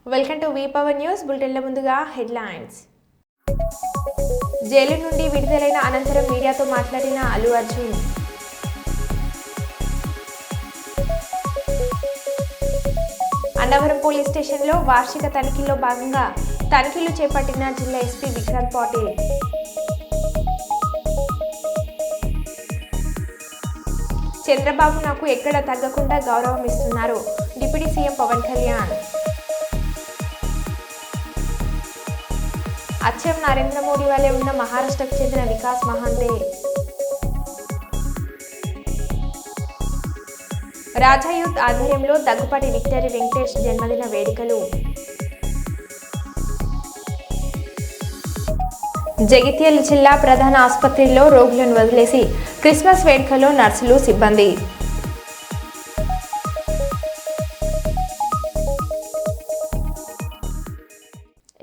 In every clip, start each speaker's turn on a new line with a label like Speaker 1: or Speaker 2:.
Speaker 1: Welcome to V power news బులెటిన్ల ముందుగా headlines. Jail నుండి విడుదలైన అనంతరం మీడియాతో మాట్లాడిన అల్లు అర్జున్. అన్నవరం పోలీస్ స్టేషన్లో వార్షిక తనిఖీల్లో భాగంగా తనిఖీలు చేపట్టిన జిల్లా ఎస్పీ విక్రాంత్ పాటిల్. చంద్రబాబు నాకు ఎక్కడ తగ్గకుండా గౌరవం ఇస్తున్నారు డిప్యూటీ సీఎం పవన్ కళ్యాణ్. అచ్చం నరేంద్ర మోడీ వలె ఉన్న మహారాష్ట్రకు చెందిన వికాస్ మహాంతే. రాజా యూత్ ఆధ్వర్యంలో దగ్గుపాటి విక్టరీ వెంకటేష్ జన్మదిన వేడుకలు. జగిత్యాల జిల్లా ప్రధాన ఆసుపత్రిలో రోగులను వదిలేసి క్రిస్మస్ వేడుకలో నర్సులు, సిబ్బంది.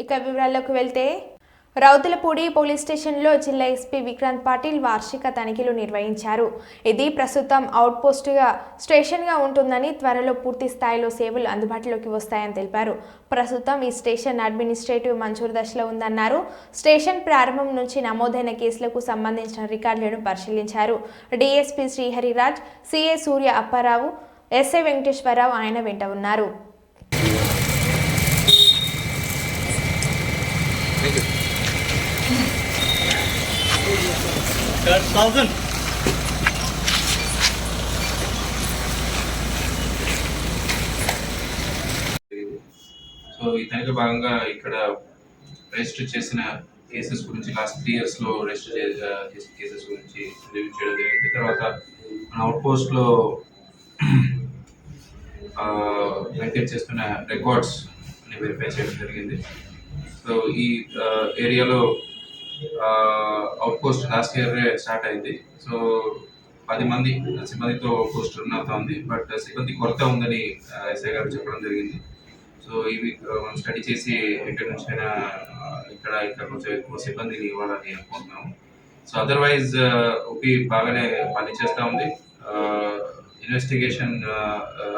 Speaker 1: ఇక వివరాల్లోకి వెళ్తే, రౌతులపూడి పోలీస్ స్టేషన్లో జిల్లా ఎస్పీ విక్రాంత్ పాటిల్ వార్షిక తనిఖీలు నిర్వహించారు. ఇది ప్రస్తుతం అవుట్ పోస్టుగా స్టేషన్గా ఉంటుందని, త్వరలో పూర్తి స్థాయిలో సేవలు అందుబాటులోకి వస్తాయని తెలిపారు. ప్రస్తుతం ఈ స్టేషన్ అడ్మినిస్ట్రేటివ్ మంజూరు దశలో ఉందన్నారు. స్టేషన్ ప్రారంభం నుంచి నమోదైన కేసులకు సంబంధించిన రికార్డులను పరిశీలించారు. డీఎస్పీ శ్రీహరిరాజ్, సిఏ సూర్య అప్పారావు, ఎస్ఐ వెంకటేశ్వరరావు ఆయన వెంట ఉన్నారు.
Speaker 2: సో ఈ తనిఖీ భాగంగా ఇక్కడ రిజిస్టర్ చేసిన కేసెస్ గురించి లాస్ట్ 3 years లో రిజిస్టర్ చేసిన కేసెస్ గురించి రివ్యూ చేయడం జరిగింది. తర్వాత మన అవుట్ పోస్ట్లో మెయింటైన్ చేస్తున్న రికార్డ్స్ అని వెరిఫై చేయడం జరిగింది. సో ఈ ఏరియాలో out post last year start అయింది. సో 10 మంది సిబ్బందితో పోస్ట్ రన్ అవుతుంది. బట్ సిబ్బంది కొరత ఉందని ఎస్ఐ గారు చెప్పడం జరిగింది. సో ఇవి మనం స్టడీ చేసి ఎక్కడి నుంచైనా ఇక్కడ కొంచెం ఎక్కువ సిబ్బందిని ఇవ్వాలని అనుకుంటున్నాము. సో అదర్వైజ్ ఓపీ బాగానే పనిచేస్తూ ఉంది.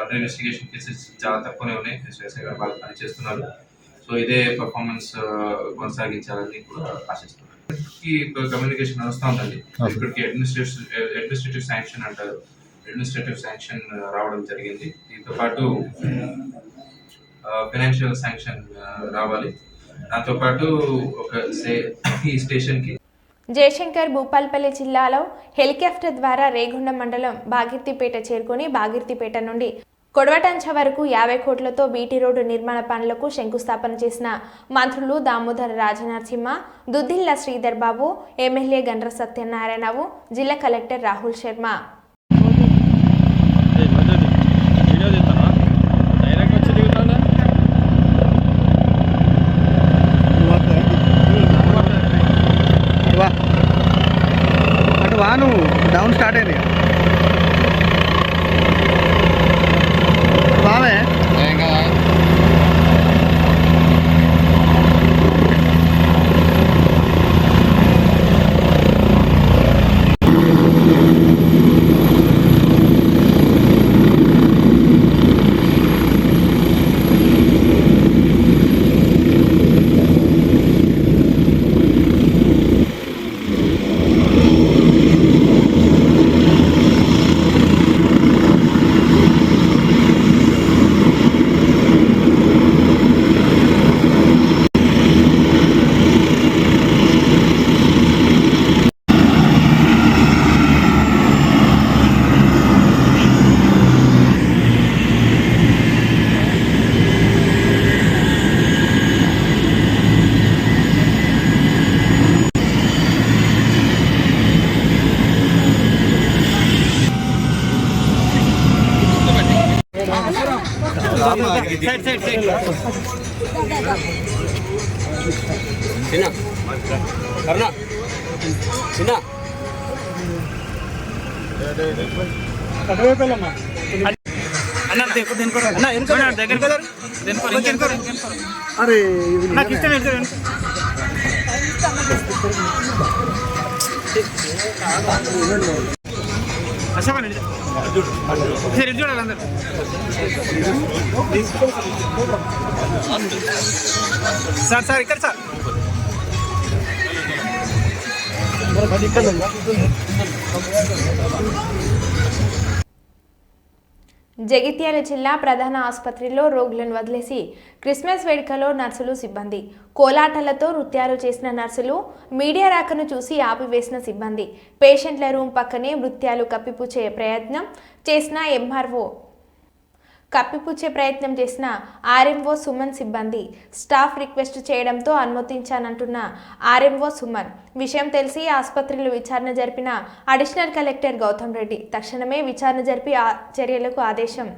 Speaker 2: అండర్ ఇన్వెస్టిగేషన్ కేసెస్ చాలా తక్కువనే ఉన్నాయి. ఎస్ఐ గారు బాగా పనిచేస్తున్నారు. సో ఇదే పర్ఫార్మెన్స్ కొనసాగించాలని కూడా ఆశిస్తున్నాను. కమ్యూనికేషన్ నడుస్తూ ఉందండి. ఇప్పటికి అడ్మినిస్ట్రేటివ్ శాంక్షన్ అంటారు, అడ్మినిస్ట్రేటివ్ శాంక్షన్ రావడం జరిగింది. దీంతో పాటు ఫైనాన్షియల్ శాంక్షన్ రావాలి. దాంతోపాటు ఈ స్టేషన్కి
Speaker 1: జయశంకర్ భూపాల్పల్లి జిల్లాలో హెలికాప్టర్ ద్వారా రేగొండ మండలం బాగిర్తిపేట చేరుకొని బాగిర్తిపేట నుండి కొడవటంచ వరకు 50 కోట్లతో బీటీ రోడ్డు నిర్మాణ పనులకు శంకుస్థాపన చేసిన మంత్రులు దామోదర రాజనరసింహ, దుద్దిల్ల శ్రీధర్ బాబు, ఎమ్మెల్యే గండ్ర సత్యనారాయణరావు, జిల్లా collector Rahul Sharma.
Speaker 3: Down start అయింది బావే. సార్ సార్ ఇక్కడ సార్
Speaker 1: జగిత్యాల జిల్లా ప్రధాన ఆసుపత్రిలో రోగులను వదిలేసి క్రిస్మస్ వేడుకలో నర్సులు సిబ్బంది కోలాటలతో నృత్యాలు చేసిన నర్సులు మీడియా రాకను చూసి ఆపివేసిన సిబ్బంది పేషెంట్ల రూమ్ పక్కనే నృత్యాలు కప్పిపుచ్చే ప్రయత్నం చేసిన ఆర్ఎంఓ సుమన్ సిబ్బంది స్టాఫ్ రిక్వెస్ట్ చేయడంతో అనుమతించానంటున్న ఆర్ఎంఓ సుమన్ విషయం తెలిసి ఆసుపత్రిలో విచారణ జరిపిన అడిషనల్ కలెక్టర్ గౌతమ్ రెడ్డి తక్షణమే విచారణ జరిపి చర్యలకు ఆదేశం.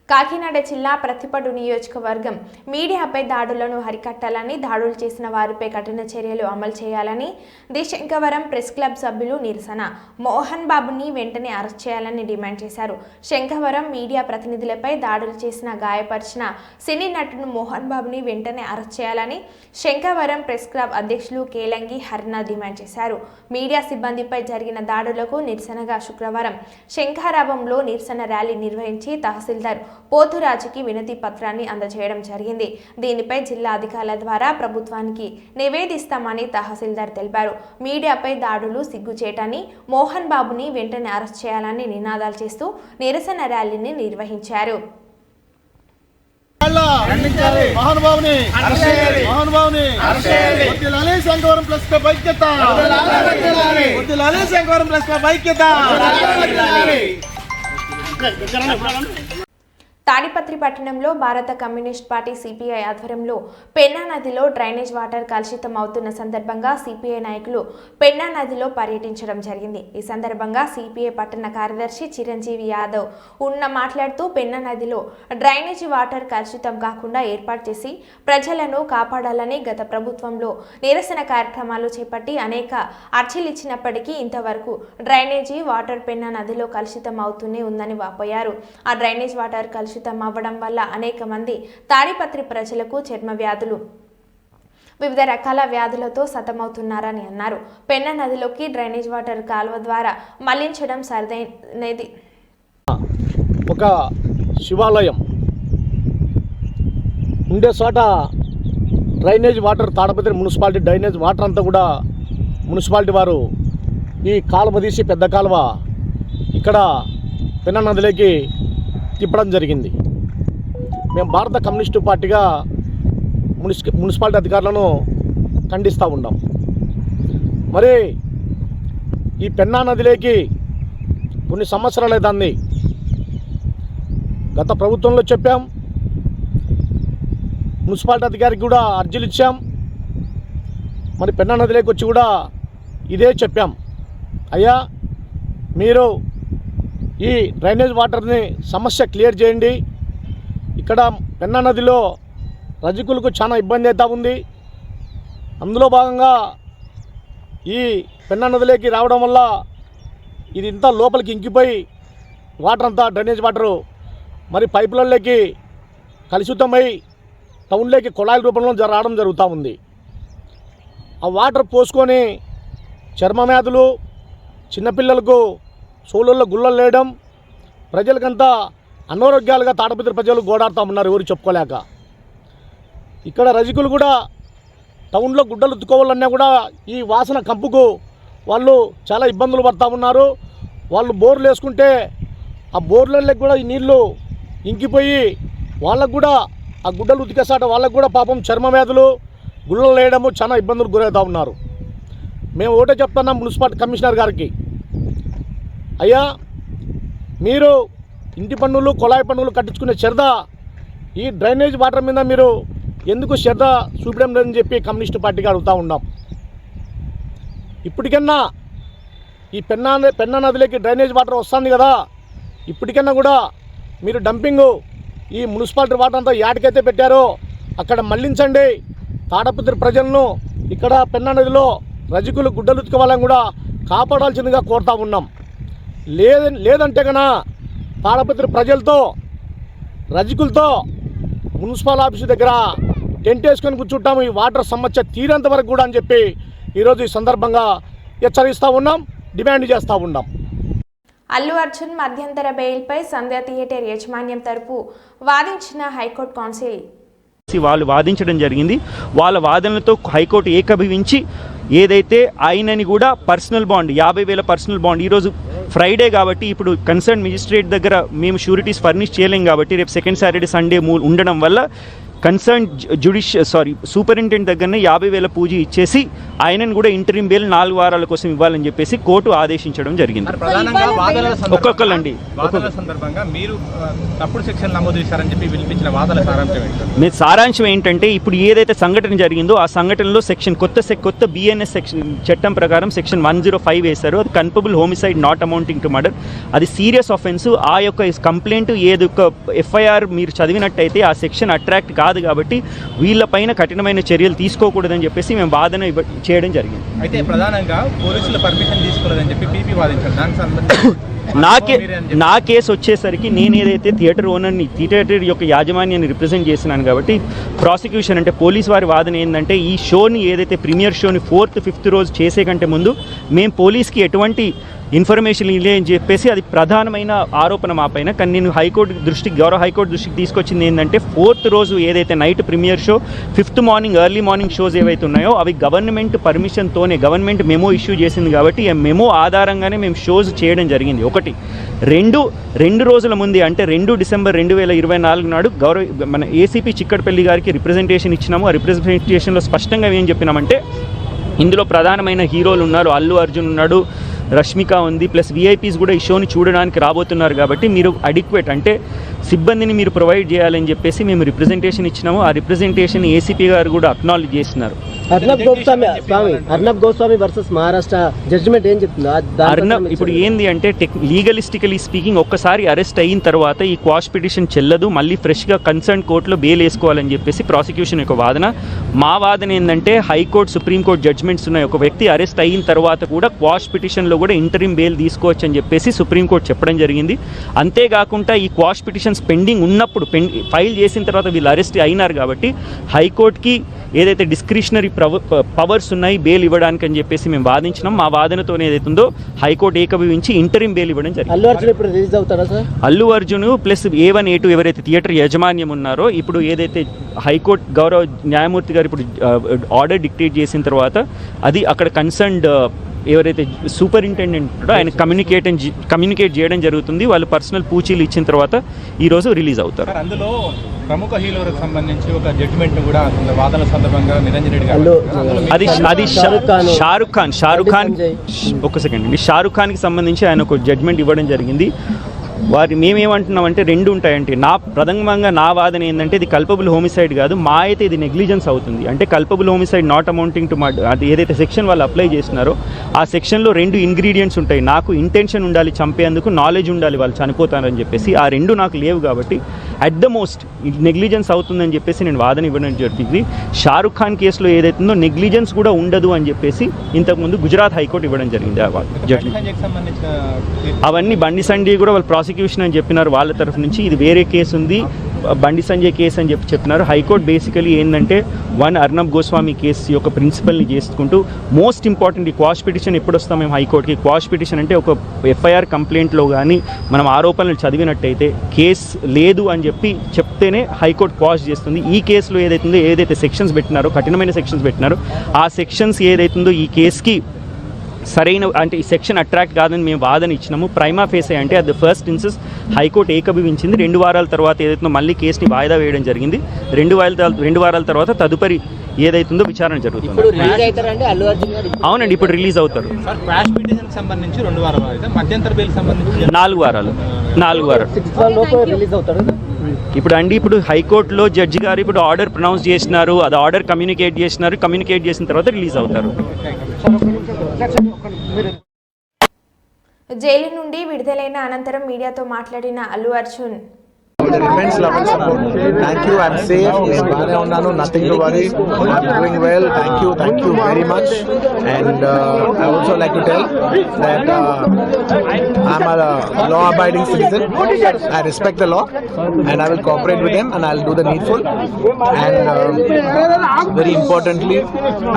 Speaker 1: కాకినాడ జిల్లా ప్రతిపడు నియోజకవర్గం మీడియాపై దాడులను హరికట్టాలని దాడులు చేసిన వారిపై కఠిన చర్యలు అమలు చేయాలని శంఖవరం ప్రెస్ క్లబ్ సభ్యులు నిరసన మోహన్ బాబుని వెంటనే అరెస్ట్ చేయాలని డిమాండ్ చేశారు. శంఖవరం మీడియా ప్రతినిధులపై దాడులు చేసిన గాయపరిచిన సినీ నటుడు మోహన్ బాబుని వెంటనే అరెస్ట్ చేయాలని శంఖవరం ప్రెస్ క్లబ్ అధ్యక్షులు కేలంగి హరినా డిమాండ్ చేశారు. మీడియా సిబ్బందిపై జరిగిన దాడులకు నిరసనగా శుక్రవారం శంఖారావంలో నిరసన ర్యాలీ నిర్వహించి తహసీల్దార్ పోతురాజుకి వినతి పత్రాన్ని అందజేయడం జరిగింది. దీనిపై జిల్లా అధికారుల ద్వారా ప్రభుత్వానికి నివేదిస్తామని తహసీల్దార్ తెలిపారు. మీడియాపై దాడులు సిగ్గుచేటని మోహన్ బాబుని వెంటనే అరెస్ట్ చేయాలని నినాదాలు చేస్తూ నిరసన ర్యాలీని నిర్వహించారు. తాడిపత్రి పట్టణంలో భారత కమ్యూనిస్ట్ పార్టీ సిపిఐ ఆధ్వర్యంలో పెన్నా నదిలో డ్రైనేజ్ వాటర్ కలుషితం అవుతున్న సందర్భంగా సిపిఐ నాయకులు పెన్నా నదిలో పర్యటించడం జరిగింది. ఈ సందర్భంగా సిపిఐ పట్టణ కార్యదర్శి చిరంజీవి యాదవ్ మాట్లాడుతూ పెన్నా నదిలో డ్రైనేజ్ వాటర్ కలుషితం కాకుండా ఏర్పాటు చేసి ప్రజలను కాపాడాలని గత ప్రభుత్వంలో నిరసన కార్యక్రమాలు చేపట్టి అనేక అర్జీలు ఇచ్చినప్పటికీ ఇంతవరకు డ్రైనేజీ వాటర్ పెన్నా నదిలో కలుషితం అవుతూనే ఉందని వాపోయారు. ఆ డ్రైనేజ్ వాటర్ కలుషితం అవ్వడం వల్ల అనేక మంది తాడిపత్రి ప్రజలకు చర్మ వ్యాధులు వివిధ రకాల వ్యాధులతో సతమవుతున్నారని అన్నారు. పెన్నా నదిలోకి డ్రైనేజ్ వాటర్ కాలువ ద్వారా మళ్లించడం సరిదైనది.
Speaker 4: ఒక శివాలయం ఉండే చోట drainage water Tadipatri municipality drainage water అంతా కూడా మున్సిపాలిటీ వారు ఈ కాలువ తీసి పెద్ద కాలువ ఇక్కడ పెన్నా నదిలోకి తిప్పడం జరిగింది. మేము భారత కమ్యూనిస్టు పార్టీగా మున్సిపాలిటీ అధికారులను ఖండిస్తూ ఉన్నాం. మరి ఈ పెన్నా నదిలోకి కొన్ని సంవత్సరాలు అవుతుంది. గత ప్రభుత్వంలో చెప్పాం, మున్సిపాలిటీ అధికారికి కూడా అర్జీలు ఇచ్చాం. మరి పెన్నా నదిలోకి వచ్చి కూడా ఇదే చెప్పాం, అయ్యా మీరు ఈ డ్రైనేజ్ వాటర్ని సమస్య క్లియర్ చేయండి. ఇక్కడ పెన్నా నదిలో రజకులకు చాలా ఇబ్బంది అవుతూ ఉంది. అందులో భాగంగా ఈ పెన్నా నదిలోకి రావడం వల్ల ఇది ఇంత లోపలికి ఇంకిపోయి వాటర్ అంతా డ్రైనేజ్ వాటరు మరి పైపులలోకి కలుషితమై టౌన్లోకి కొళాయిల రూపంలో రావడం జరుగుతూ ఉంది. ఆ వాటర్ పోసుకొని చర్మ వ్యాధులు, చిన్నపిల్లలకు సోళ్ళల్లో గుళ్ళలు లేయడం, ప్రజలకంతా అనారోగ్యాలుగా తాడపత్రి ప్రజలు గోడాడుతూ ఉన్నారు ఎవరు చెప్పుకోలేక. ఇక్కడ రజకులు కూడా టౌన్లో గుడ్డలు ఉత్తుకోవాలన్నా కూడా ఈ వాసన కంపుకు వాళ్ళు చాలా ఇబ్బందులు పడుతూ ఉన్నారు. వాళ్ళు బోర్లు వేసుకుంటే ఆ బోర్లకి కూడా ఈ నీళ్లు ఇంకిపోయి వాళ్ళకు కూడా ఆ గుడ్డలు ఉతికేసాట వాళ్ళకు కూడా పాపం చర్మ వ్యాధులు, గుళ్ళలు వేయడము చాలా ఇబ్బందులు గురవుతూ ఉన్నారు. మేము ఒకటే చెప్తున్నాం మున్సిపాలిటీ కమిషనర్ గారికి, అయ్యా మీరు ఇంటి పన్నులు, కొళాయి పన్నులు కట్టించుకునే చరదా ఈ డ్రైనేజ్ వాటర్ మీద మీరు ఎందుకు శ్రద్ధ చూపడం లేదని చెప్పి కమ్యూనిస్టు పార్టీగా అడుగుతూ ఉన్నాం. ఇప్పటికన్నా ఈ పెన్నా నదిలోకి డ్రైనేజ్ వాటర్ వస్తుంది కదా, ఇప్పటికన్నా కూడా మీరు డంపింగ్ ఈ మున్సిపాలిటీ వాటర్ అంతా యాటికైతే పెట్టారో అక్కడ మళ్లించండి. తాడపత్రి ప్రజలను ఇక్కడ పెన్నా నదిలో రజకులు గుడ్డలు ఉతుకోవాలని కూడా కాపాడాల్సిందిగా కోరుతా ఉన్నాం. లేదంటే కన్నా తాడపత్రి ప్రజలతో రజకులతో మున్సిపల్ ఆఫీసు దగ్గర టెంట్ వేసుకొని కూర్చుంటాము ఈ వాటర్ సమస్య తీరేంత వరకు కూడా అని చెప్పి ఈరోజు ఈ సందర్భంగా హెచ్చరిస్తూ ఉన్నాం, డిమాండ్ చేస్తూ ఉన్నాం.
Speaker 1: అల్లు అర్జున్ మధ్యంతర బెయిల్పై సంధ్య థియేటర్ యాజమాన్యం తరపు వాదించిన హైకోర్టు కౌన్సిల్
Speaker 3: వాళ్ళు వాదించడం జరిగింది. వాళ్ళ వాదనలతో హైకోర్టు ఏకీభవించి ఏదైతే ఆయనని కూడా పర్సనల్ బాండ్ 50,000 పర్సనల్ బాండ్ ఈరోజు ఫ్రైడే కాబట్టి ఇప్పుడు కన్సర్న్ మెజిస్ట్రేట్ దగ్గర మేము షూరిటీస్ ఫర్నిష్ చేయలేం కాబట్టి రేపు సెకండ్ సాటర్డే సండే ఉండడం వల్ల కన్సర్న్ సూపరింటెండెంట్ దగ్గరనే 50,000 పూజ ఇచ్చేసి ఆయనను కూడా ఇంటరిం బెయిల్ 4 వారాల కోసం ఇవ్వాలని చెప్పేసి కోర్టు ఆదేశించడం జరిగింది. ఒక్కొక్కరండి
Speaker 5: సందర్భంగా మీరు తప్పుడు సెక్షన్ నమోదు చేశారని చెప్పి వినిపించిన వాదన
Speaker 3: సారాంశం ఏంటంటే ఇప్పుడు ఏదైతే సంఘటన జరిగిందో ఆ సంఘటనలో కొత్త బిఎన్ఎస్ సెక్షన్ చట్టం ప్రకారం సెక్షన్ 105 వేశారు. అది culpable homicide not amounting to murder. అది సీరియస్ ఆఫెన్స్. ఆ యొక్క కంప్లైంట్ ఏదొక ఎఫ్ఐఆర్ మీరు చదివినట్టయితే ఆ సెక్షన్ అట్రాక్ట్ కాదు కాబట్టి వీళ్ళపైన కఠినమైన చర్యలు తీసుకోకూడదని చెప్పేసి మేము వాదన చేయడం జరిగింది.
Speaker 5: అయితే ప్రధానంగా పోలీసుల పర్మిషన్ తీసుకోలేదని చెప్పి పీపీ వాదించారు. దానికి సంబంధించి
Speaker 3: నా కేసు వచ్చేసరికి నేను ఏదైతే థియేటర్ ఓనర్ని థియేటర్ యొక్క యాజమాన్యాన్ని రిప్రజెంట్ చేస్తున్నాను కాబట్టి ప్రాసిక్యూషన్ అంటే పోలీస్ వారి వాదన ఏంటంటే ఈ షోని ఏదైతే ప్రీమియర్ షోని 4th 5th రోజు చేసే కంటే ముందు మేము పోలీస్కి ఎటువంటి ఇన్ఫర్మేషన్ ఇలే అని చెప్పేసి అది ప్రధానమైన ఆరోపణ మా పైన. కానీ నేను గౌరవ హైకోర్టు దృష్టికి తీసుకొచ్చింది ఏంటంటే 4th రోజు ఏదైతే night premiere show 5th morning early morning shows ఏవైతే ఉన్నాయో అవి గవర్నమెంట్ పర్మిషన్తోనే గవర్నమెంట్ మెమో ఇష్యూ చేసింది కాబట్టి ఆ మెమో ఆధారంగానే మేము షోస్ చేయడం జరిగింది. ఒకటి రెండు రోజుల ముందే అంటే 2 డిసెంబర్ 2024 నాడు మన ఏసీపీ చిక్కడపల్లి గారికి రిప్రజెంటేషన్ ఇచ్చినాము. ఆ రిప్రజెంటేషన్లో స్పష్టంగా ఏం చెప్పినామంటే ఇందులో ప్రధానమైన హీరోలు ఉన్నారు, అల్లు అర్జున్ ఉన్నాడు, రష్మిక ఉంది, ప్లస్ విఐపీస్ కూడా ఈ షోని చూడడానికి రాబోతున్నారు కాబట్టి మీరు అడిక్వేట్ అంటే సిబ్బందిని మీరు ప్రొవైడ్ చేయాలని చెప్పేసి మేము రిప్రజెంటేషన్ ఇచ్చినాము. ఆ రిప్రజెంటేషన్ ఏసీపీ గారు కూడా అక్నాలెడ్జ్ చేస్తున్నారు.
Speaker 6: అర్నబ్ గోస్వామి వర్సెస్ మహారాష్ట్ర జడ్జిమెంట్ ఏం చెప్తుందో
Speaker 3: అర్నబ్ ఇప్పుడు ఏంది అంటే లీగలిస్టికలీ స్పీకింగ్ ఒక్కసారి అరెస్ట్ అయిన తర్వాత ఈ క్వాష్ పిటిషన్ చెల్లదు, మళ్ళీ ఫ్రెష్గా కన్సర్న్ కోర్టులో బెయిల్ వేసుకోవాలని చెప్పేసి ప్రాసిక్యూషన్ యొక్క వాదన. మా వాదన ఏంటంటే హైకోర్టు సుప్రీంకోర్టు జడ్జిమెంట్స్ ఉన్నాయి, ఒక వ్యక్తి అరెస్ట్ అయిన తర్వాత కూడా క్వాష్ పిటిషన్లో కూడా ఇంటరిం బెయిల్ తీసుకోవచ్చు అని చెప్పేసి సుప్రీంకోర్టు చెప్పడం జరిగింది. అంతేకాకుండా ఈ క్వాష్ పిటిషన్స్ పెండింగ్ ఉన్నప్పుడు ఫైల్ చేసిన తర్వాత వీళ్ళు అరెస్ట్ అయినారు కాబట్టి హైకోర్టుకి ఏదైతే డిస్క్రిషనరీ పవర్స్ ఉన్నాయి బెయిల్ ఇవ్వడానికి అని చెప్పేసి మేము వాదించినాం. మా వాదనతో ఏదైతుందో హైకోర్టు ఏకీభవించి ఇంటరిం బెయిల్ ఇవ్వడం జరిగింది.
Speaker 6: అల్లు అర్జున్ ఇప్పుడు రిలీజ్ అవుతారా sir?
Speaker 3: Allu Arjun plus A1 A2 ఎవరైతే థియేటర్ యాజమాన్యం ఉన్నారో ఇప్పుడు ఏదైతే హైకోర్టు గౌరవ న్యాయమూర్తి గారు ఇప్పుడు ఆర్డర్ డిక్టేట్ చేసిన తర్వాత అది అక్కడ కన్సర్న్డ్ ఎవరైతే సూపరింటెండెంట్ ఉంటాడో ఆయన కమ్యూనికేట్ చేయడం జరుగుతుంది. వాళ్ళు పర్సనల్ పూచీలు ఇచ్చిన తర్వాత ఈరోజు రిలీజ్ అవుతారు.
Speaker 5: అందులో ప్రముఖ హీరోలకు సంబంధించి ఒక జడ్జిమెంట్ కూడా వాదన సందర్భంగా నిరంజన్ రెడ్డి గారు
Speaker 3: అది షారుఖ్ ఖాన్ ఒక సెకండ్ అండి, షారుఖ్ ఖాన్కి సంబంధించి ఆయన ఒక జడ్జిమెంట్ ఇవ్వడం జరిగింది. మేమేమంటున్నామంటే 2 ఉంటాయంటే ప్రథమంగా నా వాదన ఏంటంటే ఇది కల్పబుల్ హోమిసైడ్ కాదు, మా అయితే ఇది నెగ్లిజెన్స్ అవుతుంది. అంటే culpable homicide not amounting to అది ఏదైతే సెక్షన్ వాళ్ళు అప్లై చేస్తున్నారో ఆ సెక్షన్లో 2 ఇంగ్రీడియంట్స్ ఉంటాయి. నాకు ఇంటెన్షన్ ఉండాలి చంపేందుకు, నాలెడ్జ్ ఉండాలి వాళ్ళు చనిపోతారని చెప్పేసి ఆ 2 నాకు లేవు కాబట్టి అట్ ద మోస్ట్ నెగ్లిజెన్స్ అవుతుందని చెప్పేసి నేను వాదన ఇవ్వడం జరిగింది. షారుఖ్ ఖాన్ కేసులో ఏదైతుందో నెగ్లిజెన్స్ కూడా ఉండదు అని చెప్పేసి ఇంతకుముందు గుజరాత్ హైకోర్టు ఇవ్వడం జరిగింది. అవన్నీ బండి సంజయ్ కూడా వాళ్ళు ప్రాసిక్యూషన్ అని చెప్పినారు వాళ్ళ తరఫు నుంచి. ఇది వేరే కేసు ఉంది, బండి సంజయ్ కేసు అని చెప్పినారు. హైకోర్టు బేసికలీ ఏంటంటే అర్నబ్ గోస్వామి కేసు యొక్క ప్రిన్సిపల్ని చేసుకుంటూ మోస్ట్ ఇంపార్టెంట్ ఈ క్వాష్ పిటిషన్ ఎప్పుడు వస్తాం మేము హైకోర్టుకి. క్వాష్ పిటిషన్ అంటే ఒక ఎఫ్ఐఆర్ కంప్లైంట్లో కానీ మనం ఆరోపణలు చదివినట్టయితే కేసు లేదు అని చెప్తేనే హైకోర్టు క్వాష్ చేస్తుంది. ఈ కేసులో ఏదైతే సెక్షన్స్ పెట్టినారో కఠినమైన సెక్షన్స్ పెట్టినారో ఆ సెక్షన్స్ ఏదైతుందో ఈ కేసుకి సరైన అంటే ఈ సెక్షన్ అట్రాక్ట్ కాదని మేము వాదన ఇచ్చినాము. ప్రైమా ఫేసే అంటే అది ఫస్ట్ ఇన్సెన్స్ హైకోర్టు ఏకీభవించింది. 2 వారాల తర్వాత ఏదైతుందో మళ్ళీ కేసుని వాయిదా వేయడం జరిగింది. 2 వారాల తర్వాత తదుపరి ఏదైతుందో విచారణ జరుగుతుంది. అవునండి, ఇప్పుడు రిలీజ్ అవుతారు.
Speaker 5: 4 వారాలు.
Speaker 3: 4 వారాలు. ఇప్పుడు హైకోర్టులో జడ్జి గారు ఇప్పుడు ఆర్డర్ ప్రొనౌన్స్ చేసినారు, అది ఆర్డర్ కమ్యూనికేట్ చేసిన తర్వాత రిలీజ్ అవుతారు.
Speaker 1: జైలు నుండి విడుదలైన అనంతరం మీడియాతో మాట్లాడిన Allu Arjun,
Speaker 7: Immense love and support. Thank you. I'm safe. నేను బాగానే ఉన్నాను. Nothing to worry. I'm doing well. Thank you very much. And I also like to tell that I'm a law-abiding citizen. I respect the law, and I will cooperate with them, and I'll do the needful. And very importantly,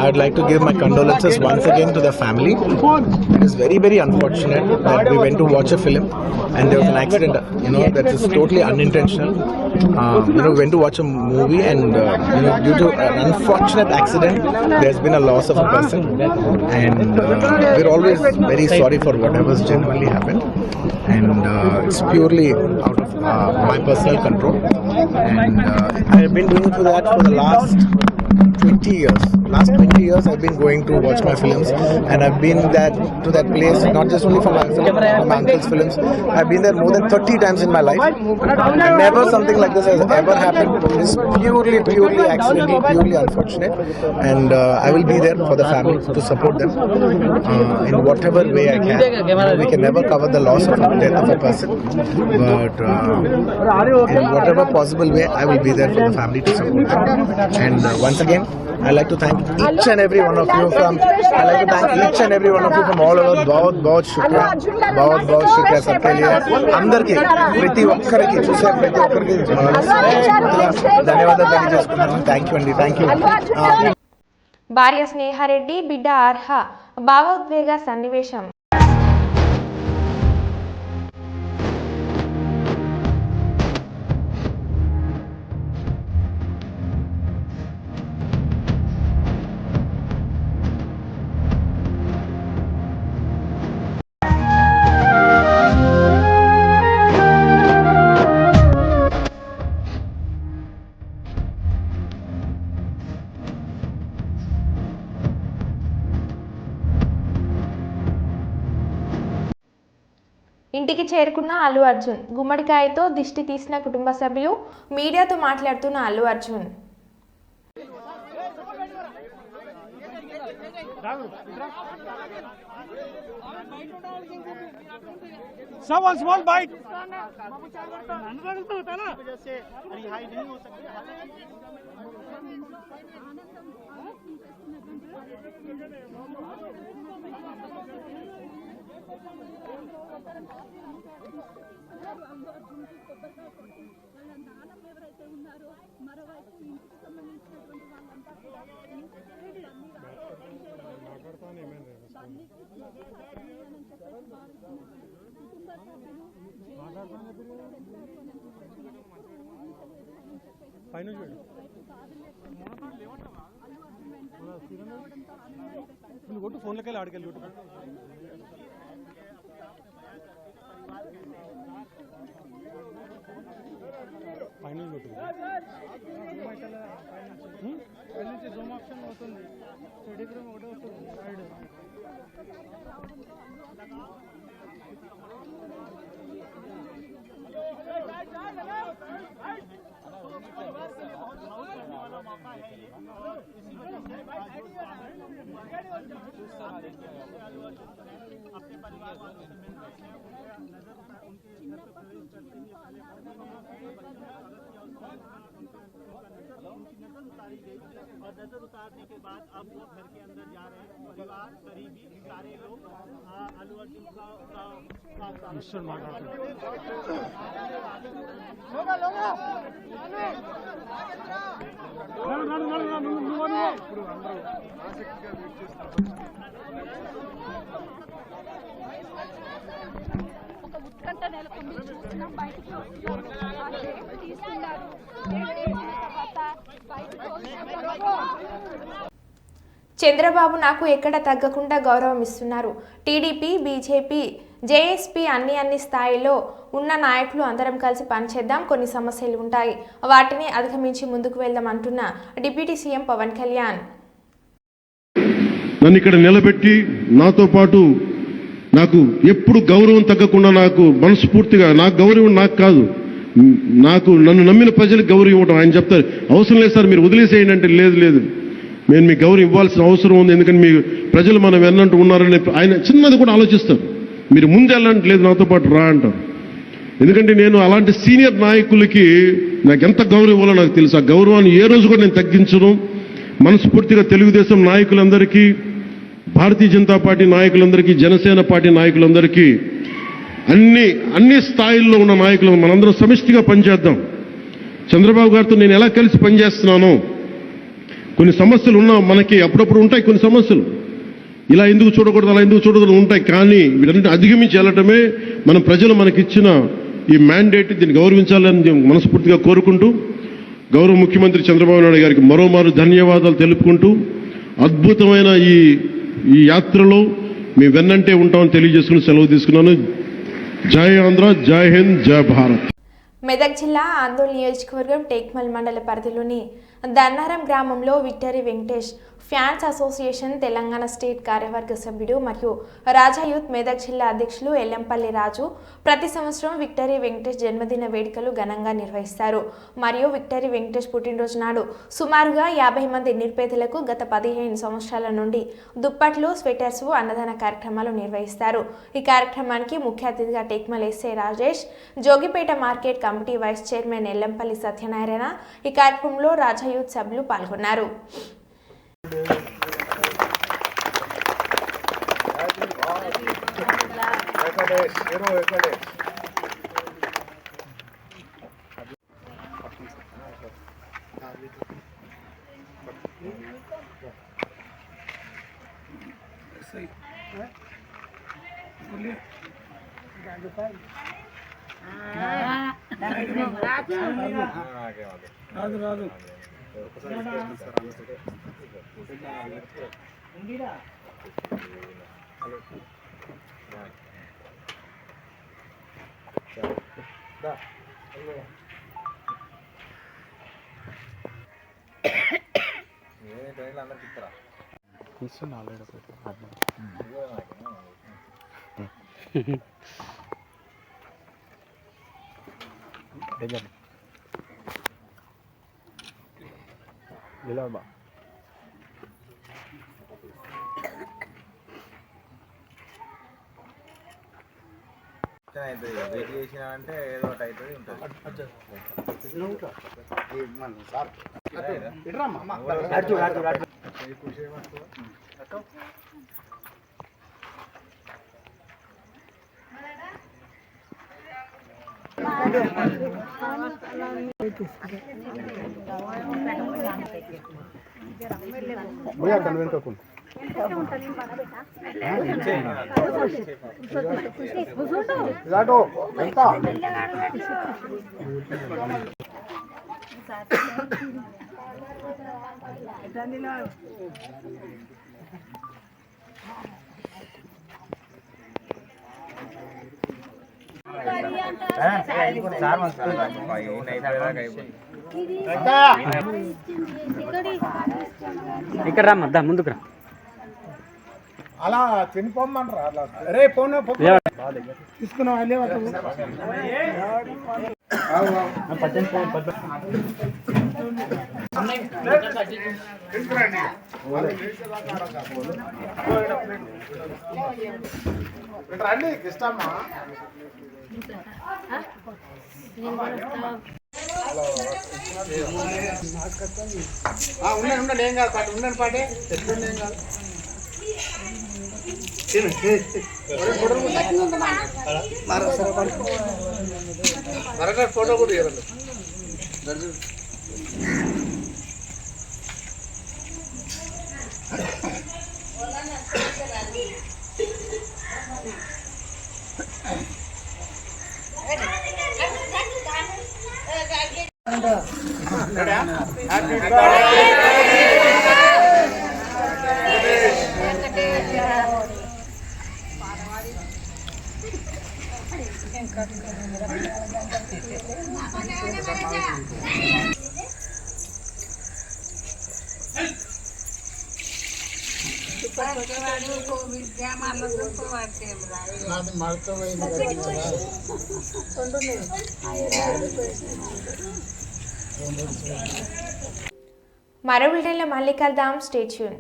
Speaker 7: I would like to give my condolences once again to the family. It is very, very unfortunate that we went to watch a film, and there was an accident. That is totally unintentional. Went to watch a movie, and due to an unfortunate accident, there's been a loss of a person, and we're always very sorry for whatever's genuinely happened, and it's purely out of my personal control, and I've been doing that for the last 20 years. Last 20 years I've been going to watch my films, and I've been to that place not just only for my film, for my uncle's films. I've been there more than 30 times in my life. Never something like this has ever happened. It's purely accidental, purely unfortunate, and I will be there for the family to support them in whatever way I can. We can never cover the loss of the death of a person, but in whatever possible way I will be there for the family to support them. And once again, I'd like to thank each and every one of you from all over. बहुत शुक्रिया सबके लिए, అందరికీ ప్రతి ఒక్కరికి చూసే ప్రతి ఒక్కరికి ధన్యవాదాలు తెలియజేసుకున్నాను. థ్యాంక్ యూ అండి. Thank you.
Speaker 1: భార్య స్నేహారెడ్డి, బిడ్డ అర్హ భావోద్వేగ సన్నివేశం. ఇంటికి చేరుకున్న అల్లు అర్జున్, గుమ్మడికాయతో దిష్టి తీసిన కుటుంబ సభ్యులు, మీడియాతో మాట్లాడుతున్న అల్లు అర్జున్.
Speaker 5: ఫోన్లకి ఆడికెళ్ళి ఫైనల్ నుంచి జూమ్ ఆప్షన్ అవుతుంది. స్టడీగ్రామ్ ఒకటే వస్తుంది సైడ్. अपने परिवार वालों से मिल सकते हैं, नजर उनके घर पे प्रवेश करते ही पहले उनकी नजर उतारी गई और नजर उतारने के बाद अब वो घर के अंदर जा रहे हैं. परिवार करीबी सारे लोग अल्लू अर्जुन का
Speaker 8: ఒక ఉత్కంఠ నెలకొంది. చూస్తున్నాం, బయటికి తీసుకున్నారు.
Speaker 1: చంద్రబాబు నాకు ఎక్కడ తగ్గకుండా గౌరవం ఇస్తున్నారు. టీడీపీ, బీజేపీ, జేఎస్పీ అన్ని స్థాయిలో ఉన్న నాయకులు అందరం కలిసి పనిచేద్దాం. కొన్ని సమస్యలు ఉంటాయి, వాటిని అధిగమించి ముందుకు వెళ్దాం అంటున్న డిప్యూటీ సీఎం పవన్ కళ్యాణ్.
Speaker 9: నన్ను ఇక్కడ నిలబెట్టి నాతో పాటు నాకు ఎప్పుడు గౌరవం తగ్గకుండా నాకు మనస్ఫూర్తిగా నాకు గౌరవం నాకు కాదు నన్ను నమ్మిన ప్రజలకు గౌరవం ఇవ్వడం. ఆయన చెప్తారు అవసరం లేదు సార్ మీరు వదిలేసేయండి అంటే లేదు నేను మీకు గౌరవం ఇవ్వాల్సిన అవసరం ఉంది, ఎందుకంటే మీ ప్రజలు మనం ఎన్నంటూ ఉన్నారని ఆయన చిన్నది కూడా ఆలోచిస్తారు. మీరు ముందు వెళ్ళంటే లేదు నాతో పాటు రా అంటారు. ఎందుకంటే నేను అలాంటి సీనియర్ నాయకులకి నాకు ఎంత గౌరవం ఇవ్వాలో నాకు తెలుసు. ఆ గౌరవాన్ని ఏ రోజు కూడా నేను తగ్గించను. మనస్ఫూర్తిగా తెలుగుదేశం నాయకులందరికీ, భారతీయ జనతా పార్టీ నాయకులందరికీ, జనసేన పార్టీ నాయకులందరికీ, అన్ని స్థాయిల్లో ఉన్న నాయకులు మనందరం సమిష్టిగా పనిచేద్దాం. చంద్రబాబు గారితో నేను ఎలా కలిసి పనిచేస్తున్నానో, కొన్ని సమస్యలు ఉన్నా మనకి అప్పుడప్పుడు ఉంటాయి, కొన్ని సమస్యలు ఇలా ఎందుకు చూడకూడదు అలా ఎందుకు చూడకూడదు ఉంటాయి. కానీ వీటన్నిటి అధిగమించి వెళ్ళటమే మన ప్రజలు మనకిచ్చిన ఈ మ్యాండేట్. దీన్ని గౌరవించాలని మనస్ఫూర్తిగా కోరుకుంటూ, గౌరవ ముఖ్యమంత్రి చంద్రబాబు నాయుడు గారికి మరోమారు ధన్యవాదాలు తెలుపుకుంటూ, అద్భుతమైన ఈ యాత్రలో మీ వెన్నంటే ఉంటామని తెలియజేసుకుని సెలవు తీసుకున్నాను. జై ఆంధ్ర, జై హింద్, జై భారత్.
Speaker 1: మెదక్ జిల్లా ఆందోళన నియోజకవర్గం టేక్మల్ మండల పరిధిలోని దన్నారం గ్రామంలో victory Venkatesh fans association Telangana state కార్యవర్గ సభ్యుడు మరియు రాజా యూత్ మెదక్ జిల్లా అధ్యక్షులు ఎల్లంపల్లి రాజు ప్రతి సంవత్సరం విక్టరీ వెంకటేష్ జన్మదిన వేడుకలు ఘనంగా నిర్వహిస్తారు. మరియు విక్టరీ వెంకటేష్ పుట్టినరోజు నాడు సుమారుగా 50 మంది నిరుపేదలకు గత 15 సంవత్సరాల నుండి దుప్పట్లు, స్వెటర్స్, అన్నదాన కార్యక్రమాలు నిర్వహిస్తారు. ఈ కార్యక్రమానికి ముఖ్య అతిథిగా Tekmal SI Rajesh, Jogipet market committee vice chairman Ellampalli Satyanarayana, ఈ కార్యక్రమంలో రాజా యూత్ సభ్యులు పాల్గొన్నారు.
Speaker 7: అంటే ఏదో ఒకటి అవుతుంది ఉంటుంది.
Speaker 3: ఇక్కడ రా మద్దా ముందుకు రా.
Speaker 4: అలా తినిపోమ్మంటారా? అలా రే ఫోన్ తీసుకున్నాం. రండి ఇష్టమ్మా. ఉండండి ఏం కాదు పాటి, ఉండండి పాటి, ఎట్లుండి ఏం కాదు. ఫోటో కూడా ఇవ్వండి.
Speaker 1: మరో బిల్డన్లో మళ్ళీ కలుద్దాం. Stay tune.